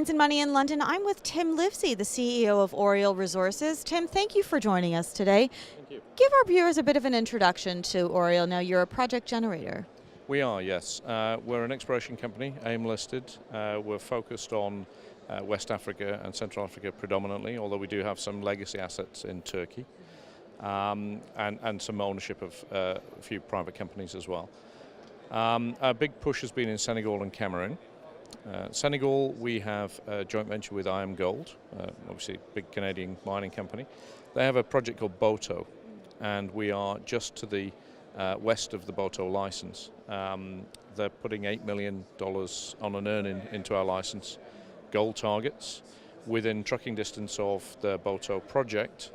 Science and Money in London. I'm with Time Livesay, the CEO of Oriole Resources. Tim, thank you for joining us today. Thank you. Give our viewers a bit of an introduction to Oriole. Now, you're a project generator. We are, yes. We're an exploration company, AIM listed. We're focused on West Africa and Central Africa predominantly, although we do have some legacy assets in Turkey and some ownership of a few private companies as well. Our big push has been in Senegal and Cameroon. Senegal, we have a joint venture with IAMGOLD, obviously a big Canadian mining company. They have a project called Boto, and we are just to the west of the Boto license. They're putting $8 million on an earn-in into our license, gold targets, within trucking distance of the Boto project,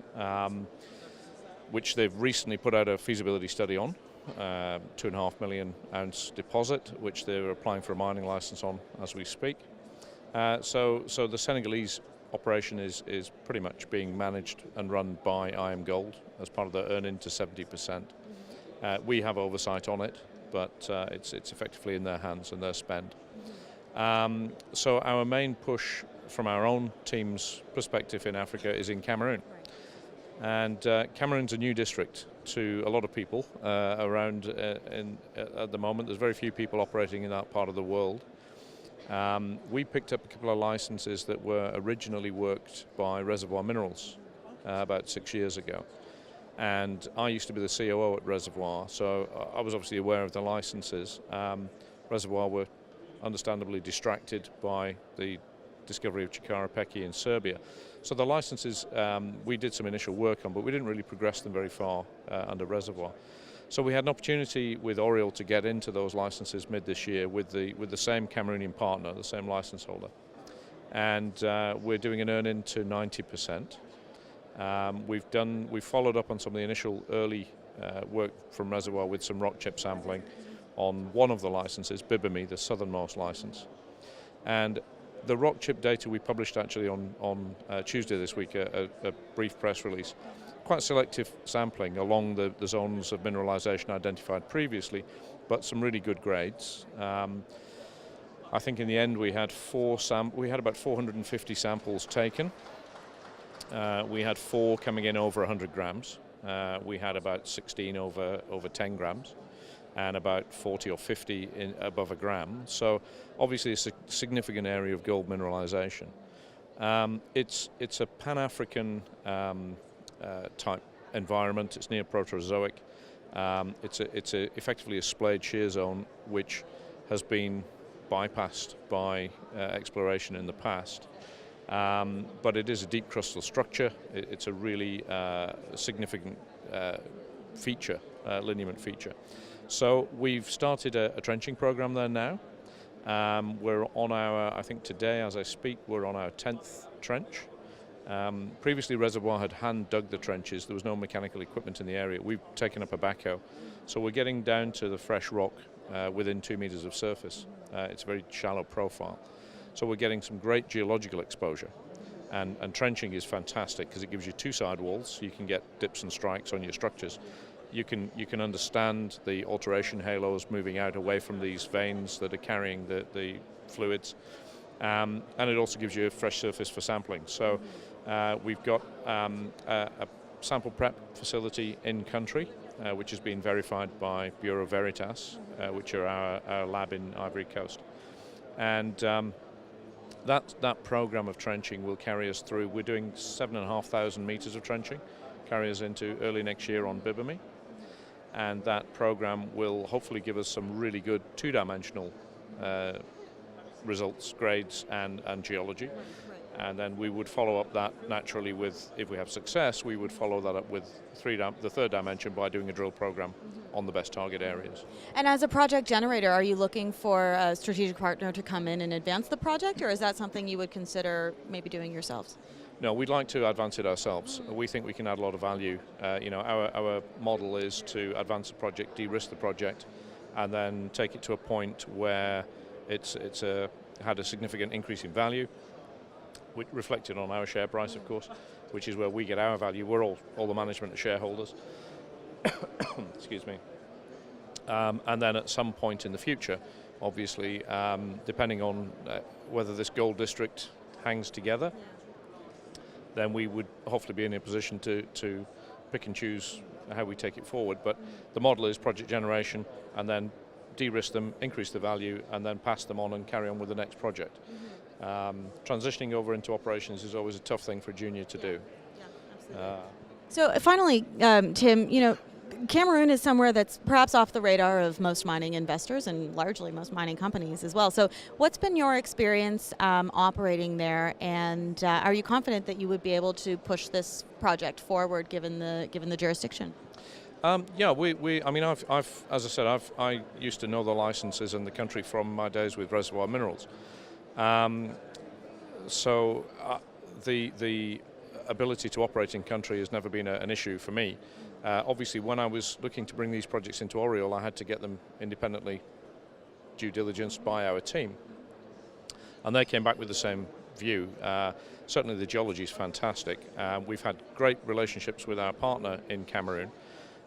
which they've recently put out a feasibility study on. 2.5 million ounce deposit, which they're applying for a mining license on as we speak. So the Senegalese operation is pretty much being managed and run by IAMGOLD as part of the earn-in to 70%. We have oversight on it, but it's effectively in their hands and their spend. So our main push from our own team's perspective in Africa is in Cameroon. And Cameroon's a new district to a lot of people around at the moment. There's very few people operating in that part of the world. We picked up a couple of licenses that were originally worked by Reservoir Minerals about 6 years ago. And I used to be the COO at Reservoir, so I was obviously aware of the licenses. Reservoir were understandably distracted by the discovery of Čukaru Peki in Serbia. So the licenses we did some initial work on, but we didn't really progress them very far under Reservoir. So we had an opportunity with Oriole to get into those licenses mid this year with the same Cameroonian partner, the same license holder. And we're doing an earn-in to 90%. We've followed up on some of the initial early work from Reservoir with some rock chip sampling on one of the licenses, Bibemi, the southernmost license. And the rock chip data we published actually on Tuesday this week, a brief press release. Quite selective sampling along the zones of mineralization identified previously, but some really good grades. I think in the end we had about 450 samples taken. We had 4 coming in over 100 grams. We had about 16 over 10 grams. And about 40 or 50 above a gram. So obviously it's a significant area of gold mineralization. It's a Pan-African type environment. It's near Proterozoic. It's effectively a splayed shear zone which has been bypassed by exploration in the past. But it is a deep crustal structure. It's a really significant feature, lineament feature. So we've started a trenching program there now. We're on I think today as I speak, we're on our 10th trench. Previously Reservoir had hand dug the trenches. There was no mechanical equipment in the area. We've taken up a backhoe. So we're getting down to the fresh rock within 2 meters of surface. It's a very shallow profile. So we're getting some great geological exposure. And trenching is fantastic because it gives you 2 sidewalls. You can get dips and strikes on your structures. You can understand the alteration halos moving out away from these veins that are carrying the fluids, and it also gives you a fresh surface for sampling. So we've got a sample prep facility in country, which has been verified by Bureau Veritas, which are our lab in Ivory Coast, and that program of trenching will carry us through. We're doing 7,500 meters of trenching, carry us into early next year on Bibemi. And that program will hopefully give us some really good 2-dimensional results, grades, and geology. And then we would follow up that naturally with, if we have success, we would follow that up with the 3rd dimension by doing a drill program on the best target areas. And as a project generator, are you looking for a strategic partner to come in and advance the project, or is that something you would consider maybe doing yourselves? No, we'd like to advance it ourselves. We think we can add a lot of value. Our model is to advance the project, de-risk the project, and then take it to a point where it's had a significant increase in value, which reflected on our share price, of course, which is where we get our value. We're all the management and shareholders. Excuse me. And then at some point in the future, obviously, depending on whether this gold district hangs together, then we would hopefully be in a position to pick and choose how we take it forward. But the model is project generation and then de-risk them, increase the value, and then pass them on and carry on with the next project. Transitioning over into operations is always a tough thing for a junior to do. So finally, Tim, Cameroon is somewhere that's perhaps off the radar of most mining investors and largely most mining companies as well. So what's been your experience operating there, and are you confident that you would be able to push this project forward given the jurisdiction? Yeah, I mean, as I said, I used to know the licenses in the country from my days with Reservoir Minerals. So the ability to operate in country has never been an issue for me. Obviously, when I was looking to bring these projects into Oriole, I had to get them independently due diligenced by our team. And they came back with the same view. Certainly the geology is fantastic. We've had great relationships with our partner in Cameroon.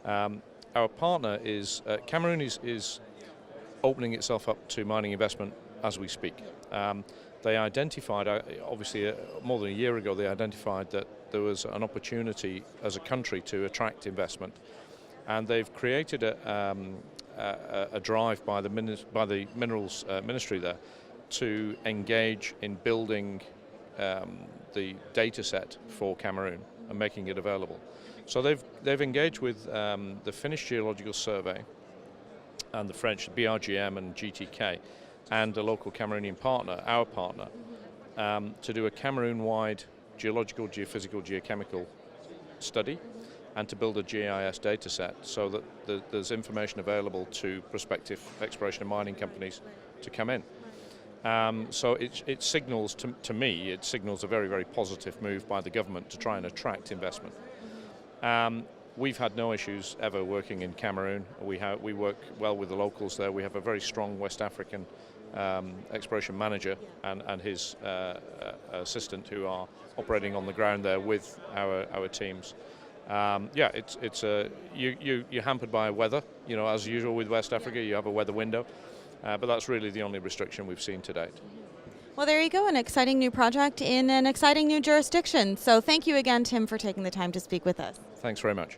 Our partner is, Cameroon is opening itself up to mining investment as we speak. They identified, obviously more than a year ago, they identified that there was an opportunity as a country to attract investment. And they've created a drive by the Minerals Ministry there to engage in building the data set for Cameroon and making it available. So they've engaged with the Finnish Geological Survey and the French BRGM and GTK and a local Cameroonian partner, our partner, to do a Cameroon-wide geological, geophysical, geochemical study and to build a GIS data set so that there's information available to prospective exploration and mining companies to come in. So it signals, to me, it signals a very, very positive move by the government to try and attract investment. We've had no issues ever working in Cameroon. We work well with the locals there. We have a very strong West African exploration manager and his assistant who are operating on the ground there with our teams. Yeah, you're hampered by weather. As usual with West Africa, you have a weather window, but that's really the only restriction we've seen to date. Well, there you go, an exciting new project in an exciting new jurisdiction. So thank you again, Tim, for taking the time to speak with us. Thanks very much.